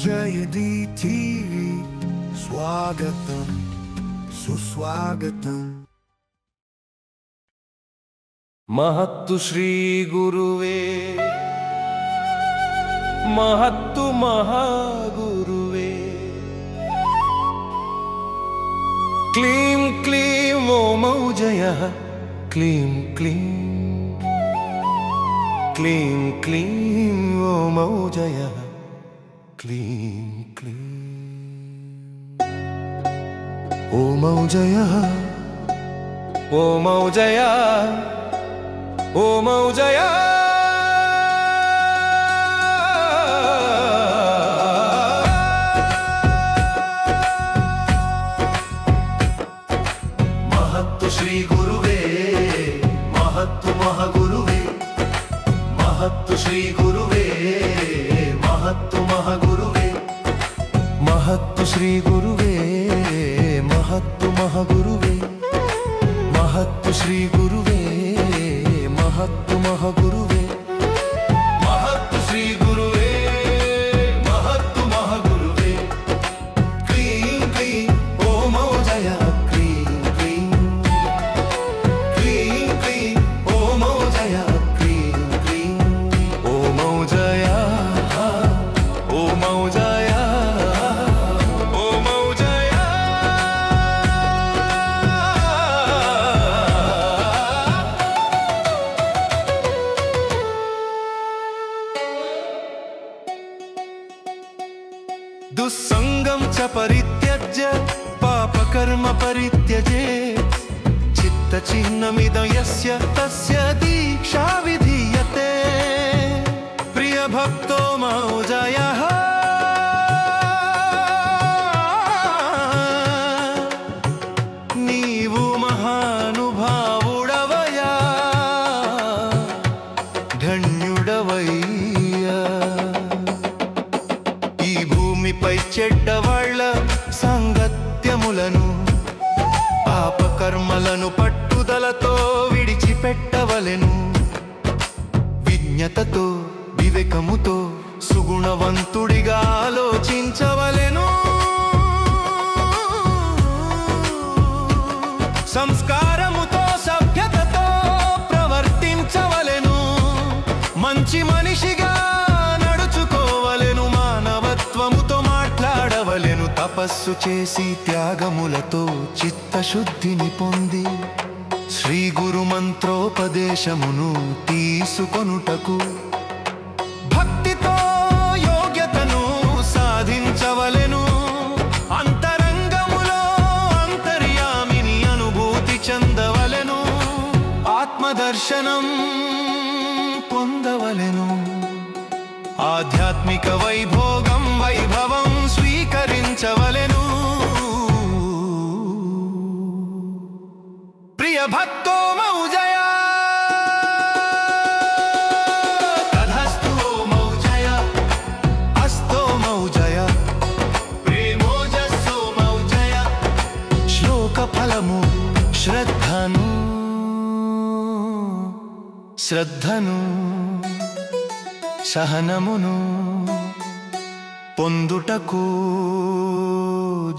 జయది TV స్వాగతం సుస్వాగతం महत्तु श्री गुरुवे महत्तु महागुरुवे क्लीं क्लीं ओम जयः क्लीं क्लीं क्लीं क्लीं ओम जयः क्लीं क्लीं ओम जयः ओम जयः ओम जया महत्तु श्री गुरुवे महत्तु महागुरुवे महत्तु श्री गुरुवे महत्तु महागुरुवे महत्तु श्री गुरुवे महत्तु महागुरुवे महत्तु श्री गुरुवे महत्तु महागुरुवे महत्तु श्री गुरुवे महत्तु महागुरुवे क्लीं क्लीं ओम जयः क्लीं क्लीं क्लीं क्लीं ओम जयः क्लीं क्लीं ओम जयः ओम जयः दुस्संगं च परित्यज्य पापकर्म परित्यजे चित्तचिह्नमिदं यस्य तस्य दीक्षा विधीयते प्रियभक्तो मौजयः नीवु महानुभावुडवया धन्युडवय्या పై చెడ్డవాళ్ల సంగత్యములను పాపకర్మలను పట్టుదలతో విడిచిపెట్టవలెను విజ్ఞతతో వివేకముతో సుగుణవంతుడిగా ఆలోచించవలెను సంస్కారముతో సభ్యతతో ప్రవర్తించవలెను మంచి మనిషిగా తపస్సు చేసి త్యాగములతో చిత్తశుద్ధిని పొంది శ్రీ గురు మంత్రోపదేశమును తీసుకొనుటకు భక్తితో యోగ్యతను సాధించవలెను అంతరంగములో అంతర్యామిని అనుభూతి చెందవలెను ఆత్మదర్శనం పొందవలెను ఆధ్యాత్మిక వైభోగం వైభవం స్వీకరించవలెను ప్రియ భక్తో మౌజయా తథస్తు మౌజయ అస్తో మౌజయ ప్రేమోజస్సో మౌజయ శ్లోక ఫలము శ్రద్ధను సహనమును పొందుటకు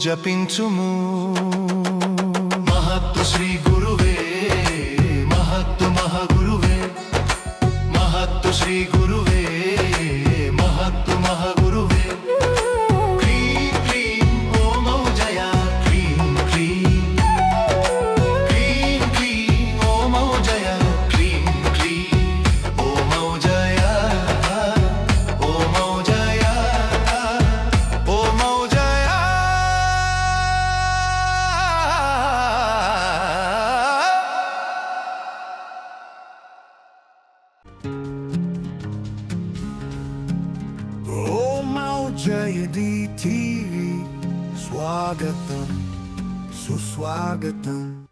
జపించుము महत्तु श्री गुरुवे महत्तु महागुरुवे महत्तु श्री गुरुवे महत्तु महागुरुवे क्लीं क्लीं ओम जया क्लीं क्लीं क्लीं क्लीं ओम जया क्लीं क्लीं ओम जया ओम जया ओम जया जयदी टीवी स्वागतम सुस्वागतम।